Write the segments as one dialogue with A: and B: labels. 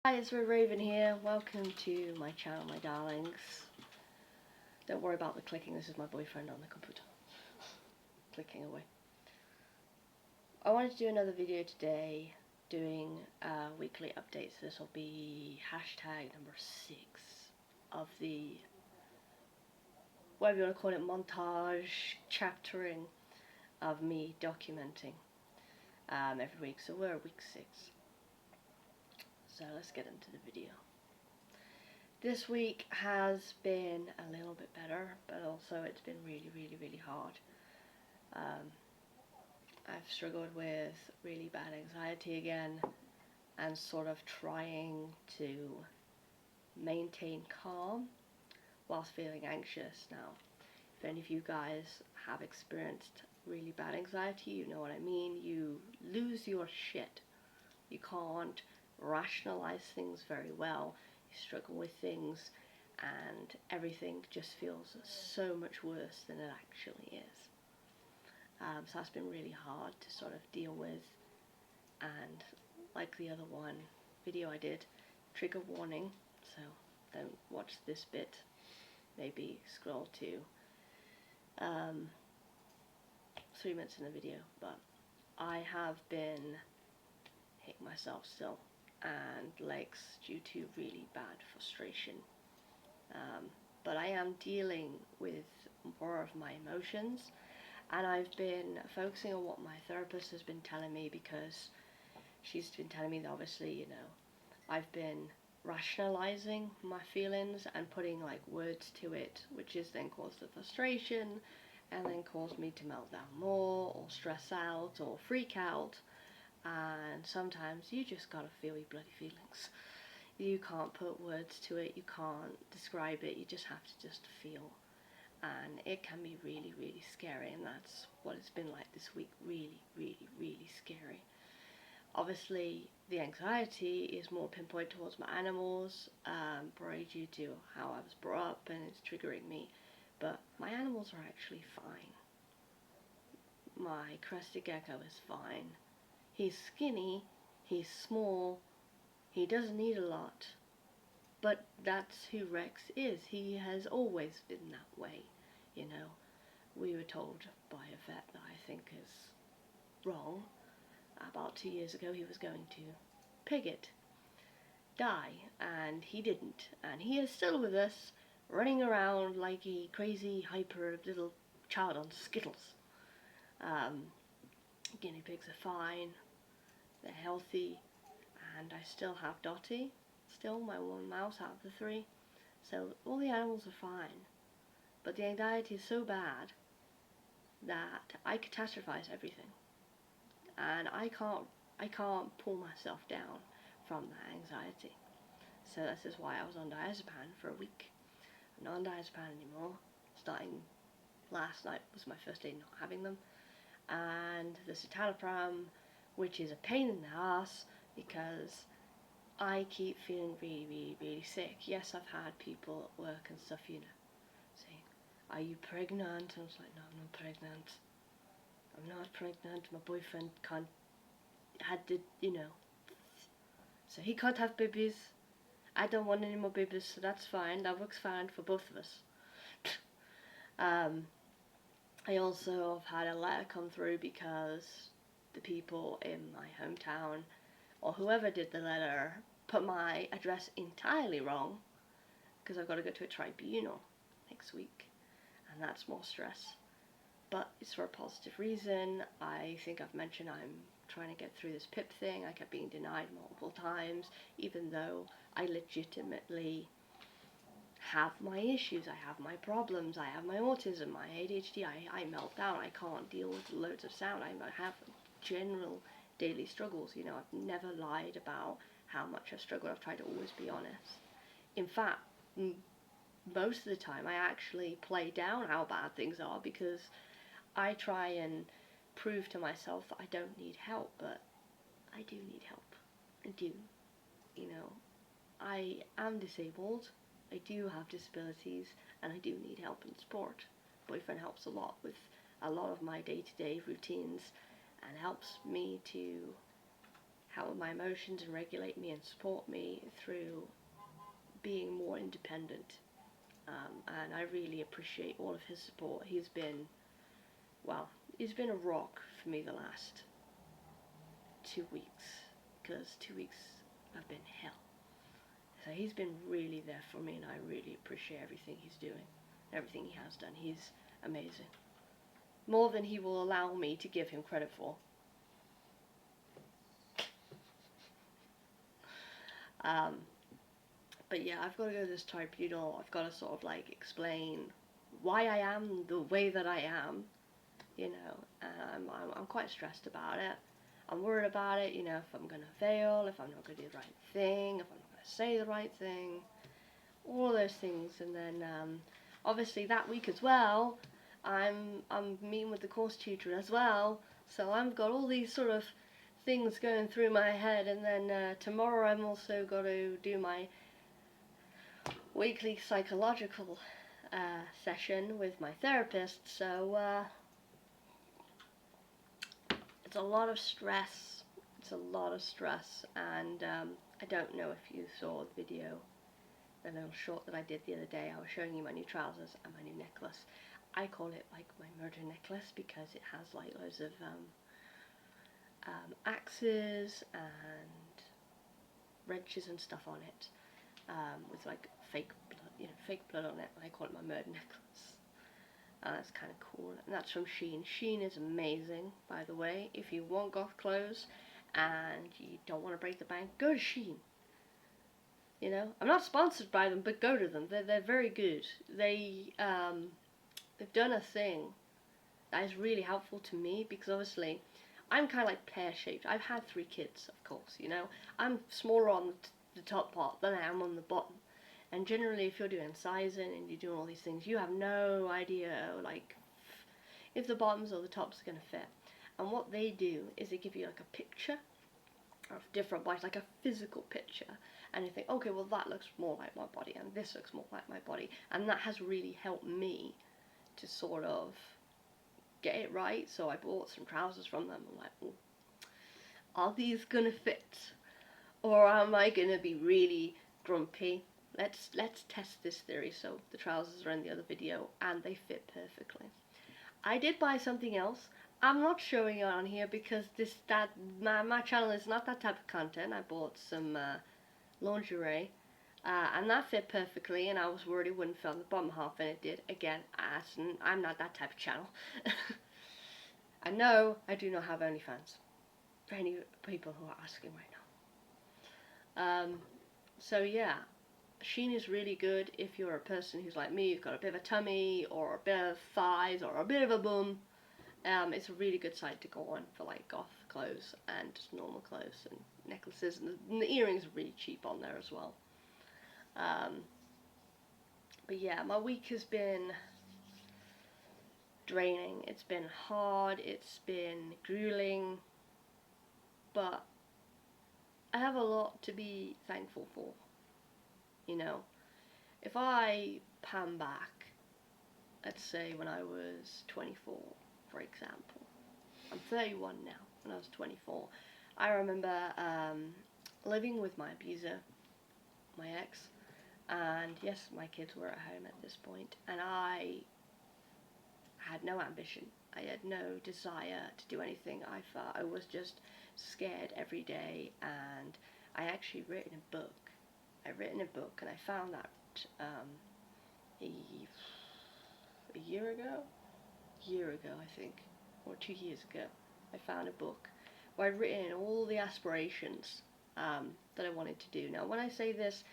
A: Hi, it's Red Raven here. Welcome to my channel, my darlings. Don't worry about the clicking, this is my boyfriend on the computer. Clicking away. I wanted to do another video today, doing weekly updates. This will be hashtag number 6 of the, whatever you want to call it, montage, chaptering of me documenting every week. So we're at week 6. So let's get into the video. This week has been a little bit better, but also it's been really hard. I've struggled with really bad anxiety again and sort of trying to maintain calm whilst feeling anxious. Now, if any of you guys have experienced really bad anxiety, you know what I mean. You lose your shit. You can't rationalize things very well. You struggle with things and everything just feels so much worse than it actually is. So that's been really hard to sort of deal with. And like the other one video I did, trigger warning, so don't watch this bit. Maybe scroll to 3 minutes in the video. But I have been hitting myself still and legs due to really bad frustration. But I am dealing with more of my emotions, and I've been focusing on what my therapist has been telling me, because she's been telling me that obviously, you know, I've been rationalizing my feelings and putting like words to it, which has then caused the frustration and then caused me to melt down more or stress out or freak out. And sometimes you just gotta feel your bloody feelings. You can't put words to it, you can't describe it, you just have to just feel. And it can be really scary, and that's what it's been like this week. Really scary. Obviously the anxiety is more pinpointed towards my animals, probably due to how I was brought up and it's triggering me, but my animals are actually fine. My crested gecko is fine. He's skinny, he's small, he doesn't need a lot, but that's who Rex is. He has always been that way, you know. We were told by a vet that I think is wrong. About 2 years ago he was going to pig it, die, and he didn't. And he is still with us, running around like a crazy, hyper little child on Skittles. Guinea pigs are fine, they're healthy, and I still have Dottie, still my one mouse out of the 3. So all the animals are fine, but the anxiety is so bad that I catastrophize everything, and I can't pull myself down from that anxiety. So this is why I was on diazepam for a week. I'm not on diazepam anymore. Starting last night was my first day not having them, and the citalopram, which is a pain in the ass because I keep feeling really sick. Yes, I've had people at work and stuff, you know, saying, "Are you pregnant?" And I was like, "No, I'm not pregnant. I'm not pregnant. My boyfriend had to, you know, so he can't have babies. I don't want any more babies, so that's fine. That works fine for both of us." I also have had a letter come through because the people in my hometown, or whoever did the letter, put my address entirely wrong, because I've got to go to a tribunal next week, and that's more stress. But it's for a positive reason. I think I've mentioned I'm trying to get through this PIP thing. I kept being denied multiple times, even though I legitimately have my issues, I have my problems, I have my autism, my ADHD, I melt down, I can't deal with loads of sound, I have general daily struggles, you know. I've never lied about how much I've struggled. I've tried to always be honest. In fact, most of the time I actually play down how bad things are, because I try and prove to myself that I don't need help, but I do need help. I do, you know. I am disabled, I do have disabilities, and I do need help and support. Boyfriend helps a lot with a lot of my day-to-day routines and helps me to help with my emotions and regulate me and support me through being more independent. And I really appreciate all of his support. He's been a rock for me the last 2 weeks, because 2 weeks have been hell. So he's been really there for me, and I really appreciate everything he's doing, everything he has done. He's amazing. More than he will allow me to give him credit for. But yeah, I've got to go to this tribunal. I've got to sort of like explain why I am the way that I am, you know, and I'm quite stressed about it. I'm worried about it, you know, if I'm going to fail, if I'm not going to do the right thing, if I'm not going to say the right thing, all those things. And then obviously that week as well, I'm meeting with the course tutor as well, so I've got all these sort of things going through my head. And then tomorrow I'm also got to do my weekly psychological session with my therapist, so it's a lot of stress. It's a lot of stress, and I don't know if you saw the video, the little short that I did the other day. I was showing you my new trousers and my new necklace. I call it like my murder necklace because it has like loads of axes and wrenches and stuff on it, with like fake blood, fake blood on it. I call it my murder necklace. That's kind of cool, and that's from Shein. Shein is amazing, by the way. If you want goth clothes and you don't want to break the bank, go to Shein. You know, I'm not sponsored by them, but go to them. They're very good. They've done a thing that is really helpful to me, because obviously I'm kind of like pear-shaped. I've had 3 kids, of course, you know. I'm smaller on the top part than I am on the bottom. And generally, if you're doing sizing and you're doing all these things, you have no idea, like, if the bottoms or the tops are going to fit. And what they do is they give you, like, a picture of different bodies, like a physical picture. And you think, okay, well, that looks more like my body, and this looks more like my body. And that has really helped me to sort of get it right. So I bought some trousers from them. I'm like, oh, are these going to fit? Or am I going to be really grumpy? Let's test this theory. So the trousers are in the other video and they fit perfectly. I did buy something else. I'm not showing it on here because my channel is not that type of content. I bought some lingerie and that fit perfectly, and I was worried it wouldn't fit on the bottom half, and it did. Again, I'm not that type of channel. I know I do not have OnlyFans, for any people who are asking right now. So yeah, Shein is really good if you're a person who's like me, you've got a bit of a tummy, or a bit of thighs, or a bit of a bum. It's a really good site to go on for like goth clothes and just normal clothes and necklaces, and the earrings are really cheap on there as well. But yeah, my week has been draining. It's been hard, it's been grueling, but I have a lot to be thankful for. You know, if I pan back, let's say when I was 24, for example. I'm 31 now. When I was 24, I remember living with my abuser, my ex, and yes, my kids were at home at this point, and I had no ambition. I had no desire to do anything. I was just scared every day, and I actually written a book. And I found that a year ago, I think, or 2 years ago. I found a book where I'd written all the aspirations that I wanted to do. Now, when I say this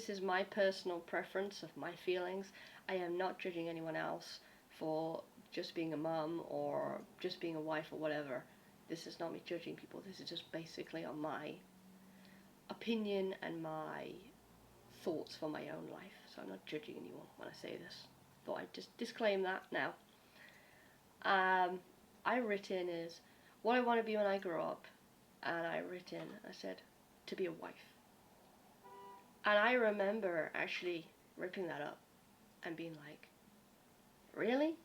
A: is my personal preference of my feelings. I am not judging anyone else for just being a mum or just being a wife or whatever. This is not me judging people. This is just basically on my opinion and my thoughts for my own life. So I'm not judging anyone when I say this. Thought I'd just disclaim that now. I written is what I want to be when I grow up, and I said to be a wife. And I remember actually ripping that up and being like, really?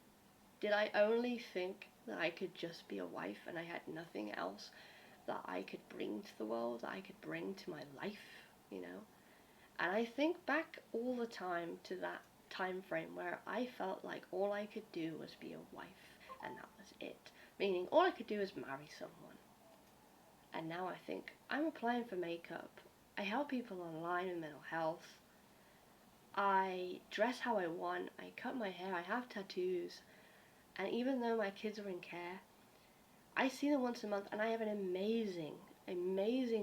A: Did I only think that I could just be a wife and I had nothing else? that I could bring to the world, that I could bring to my life, you know. And I think back all the time to that time frame where I felt like all I could do was be a wife, and that was it. Meaning all I could do was marry someone. And now I think I'm applying for makeup. I help people online with mental health. I dress how I want. I cut my hair. I have tattoos. And even though my kids are in care, I see them once a month and I have an amazing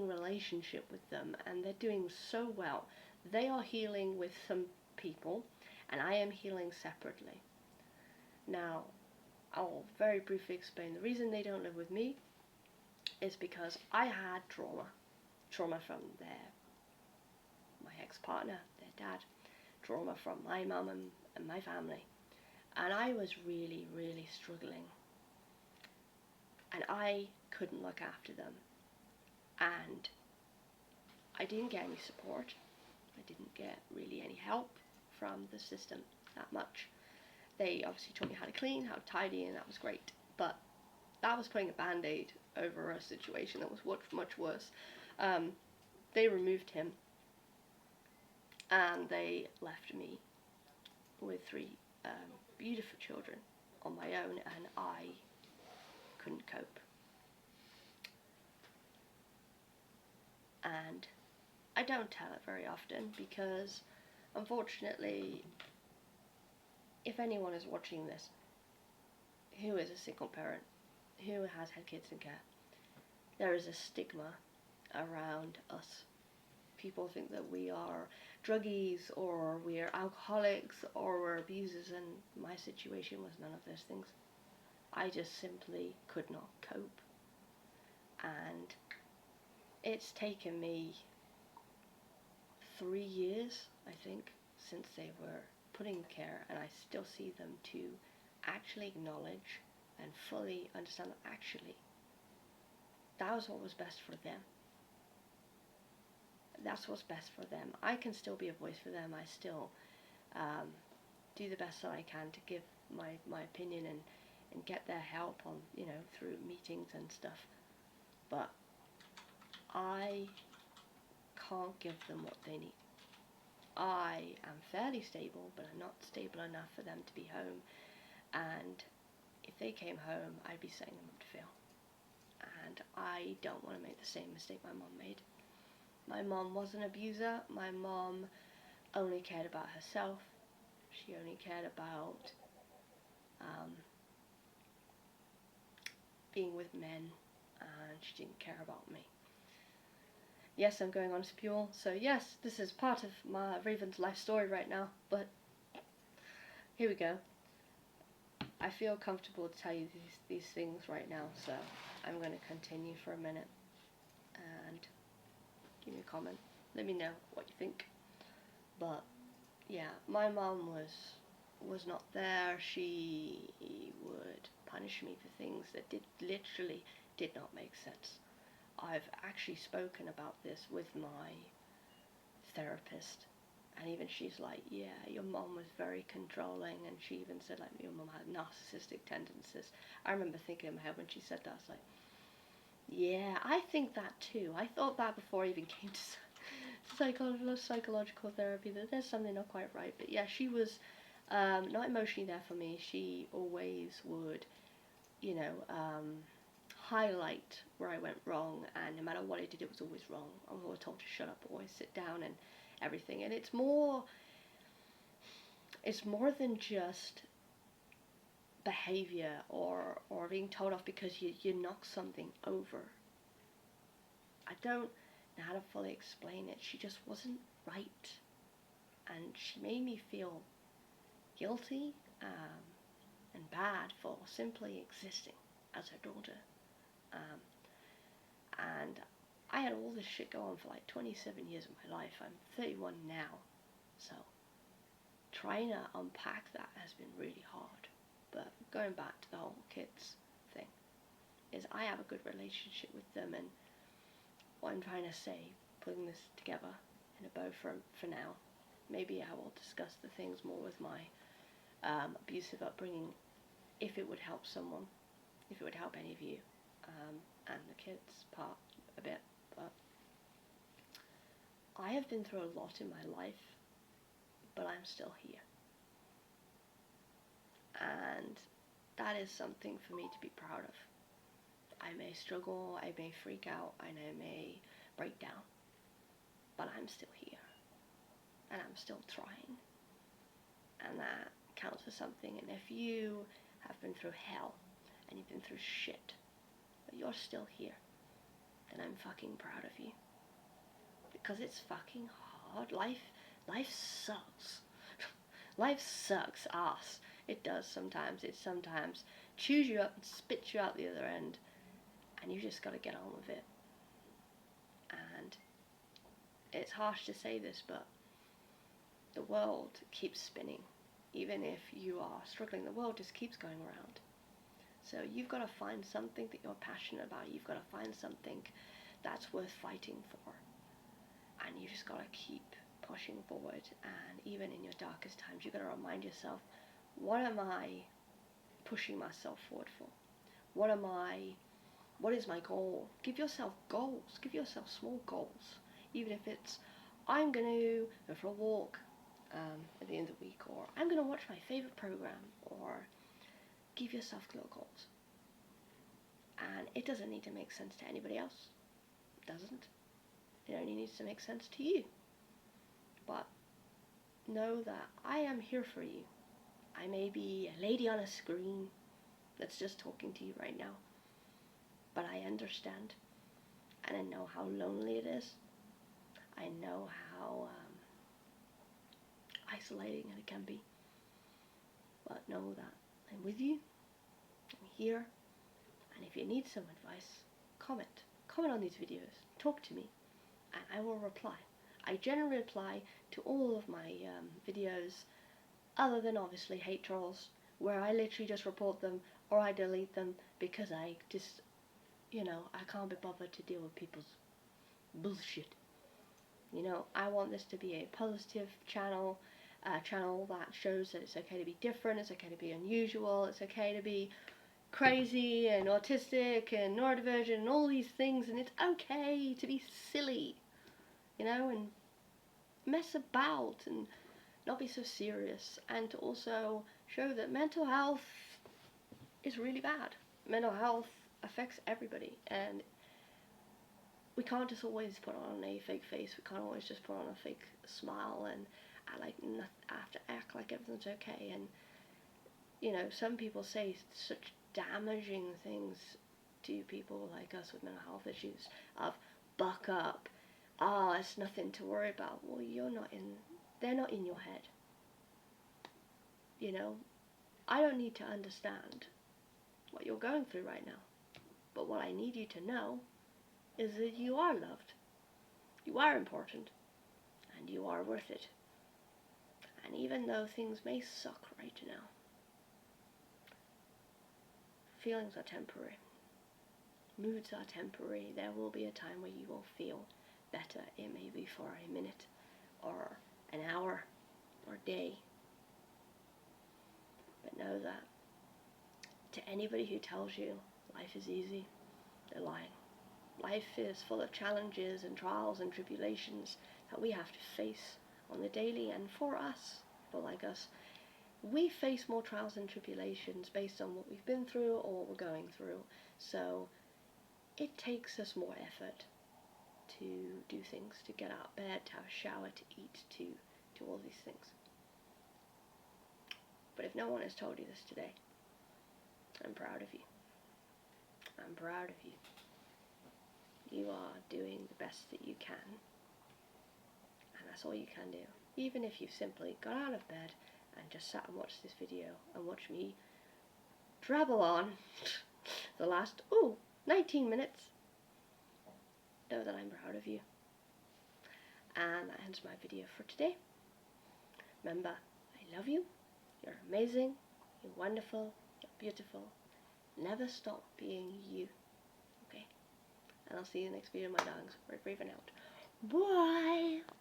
A: relationship with them, and they're doing so well. They are healing with some people and I am healing separately. Now, I'll very briefly explain. The reason they don't live with me is because I had trauma from my ex-partner, their dad, trauma from my mum and my family, and I was really struggling, and I couldn't look after them, and I didn't get any support. I didn't get really any help from the system that much. They obviously taught me how to clean, how to tidy, and that was great, but that was putting a band-aid over a situation that was much worse. They removed him, and they left me with three beautiful children on my own, and I couldn't cope. And I don't tell it very often because, unfortunately, if anyone is watching this who is a single parent, who has had kids in care, there is a stigma around us. People think that we are druggies, or we are alcoholics, or we're abusers, and my situation was none of those things. I just simply could not cope. And it's taken me 3 years, I think, since they were put in care, and I still see them, to actually acknowledge and fully understand that actually that was what was best for them. That's what's best for them. I can still be a voice for them. I still do the best that I can to give my opinion and get their help on, through meetings and stuff. But I can't give them what they need. I am fairly stable, but I'm not stable enough for them to be home. And if they came home, I'd be setting them up to fail. And I don't want to make the same mistake my mom made. My mom was an abuser. My mom only cared about herself. She only cared about being with men, and she didn't care about me. Yes, I'm going on spule, so yes, this is part of my Raven's life story right now, but here we go. I feel comfortable to tell you these things right now, so I'm going to continue for a minute and give me a comment. Let me know what you think. But yeah, my mom was not there. She would punish me for things that literally did not make sense. I've actually spoken about this with my therapist, and even she's like, yeah, your mom was very controlling, and she even said, like, your mom had narcissistic tendencies. I remember thinking in my head when she said that, I was like, yeah, I think that too. I thought that before I even came to psychological therapy, that there's something not quite right. But yeah, she was not emotionally there for me. She always would, highlight where I went wrong, and no matter what I did, it was always wrong. I was always told to shut up, always sit down, and everything. And it's more than just behavior or being told off because you knock something over. I don't know how to fully explain it. She just wasn't right, and she made me feel guilty and bad for simply existing as her daughter. And I had all this shit go on for like 27 years of my life. I'm 31 now, so trying to unpack that has been really hard. But going back to the whole kids thing, is I have a good relationship with them, and what I'm trying to say, putting this together in a bow for now, maybe I will discuss the things more with my abusive upbringing, if it would help someone, if it would help any of you. and the kids part a bit, but I have been through a lot in my life, but I'm still here. And that is something for me to be proud of. I may struggle, I may freak out, I may break down, but I'm still here. And I'm still trying. And that counts for something. And if you have been through hell, and you've been through shit, but you're still here, then I'm fucking proud of you. Because it's fucking hard. Life sucks. Life sucks ass. It does sometimes. It sometimes chews you up and spits you out the other end, and you just gotta get on with it. And it's harsh to say this, but the world keeps spinning. Even if you are struggling, the world just keeps going around. So you've got to find something that you're passionate about. You've got to find something that's worth fighting for. And you just got to keep pushing forward. And even in your darkest times, you've got to remind yourself, what am I pushing myself forward for? What is my goal? Give yourself goals. Give yourself small goals. Even if it's, I'm going to go for a walk at the end of the week, or I'm going to watch my favorite program, or give yourself little goals. And it doesn't need to make sense to anybody else. It doesn't. It only needs to make sense to you. But know that I am here for you. I may be a lady on a screen that's just talking to you right now, but I understand, and I know how lonely it is. I know how isolating it can be. But know that I'm with you. I'm here. And if you need some advice, comment on these videos, talk to me, and I will reply. I generally reply to all of my videos, other than obviously hate trolls, where I literally just report them or I delete them because I just, I can't be bothered to deal with people's bullshit. I want this to be a positive channel, a channel that shows that it's okay to be different, it's okay to be unusual, it's okay to be crazy and autistic and neurodivergent and all these things, and it's okay to be silly, and mess about and not be so serious, and to also show that mental health is really bad. Mental health affects everybody, and we can't just always put on a fake face, we can't always just put on a fake smile and act like everything's okay. And some people say such damaging things to people like us with mental health issues of buck up, it's nothing to worry about. Well, they're not in your head. I don't need to understand what you're going through right now, but what I need you to know is that you are loved, you are important, and you are worth it. And even though things may suck right now, feelings are temporary. Moods are temporary. There will be a time where you will feel better. It may be for a minute, or an hour, or a day. But know that to anybody who tells you life is easy, they're lying. Life is full of challenges and trials and tribulations that we have to face on the daily. And for us, people like us, we face more trials and tribulations based on what we've been through or what we're going through. So it takes us more effort to do things, to get out of bed, to have a shower, to eat, to do all these things. But if no one has told you this today, I'm proud of you. I'm proud of you. You are doing the best that you can. And that's all you can do. Even if you've simply got out of bed and just sat and watched this video and watched me drabble on the last, 19 minutes. Know that I'm proud of you. And that ends my video for today. Remember, I love you. You're amazing. You're wonderful. You're beautiful. Never stop being you. Okay? And I'll see you in the next video, my dogs. We're breathing out. Bye!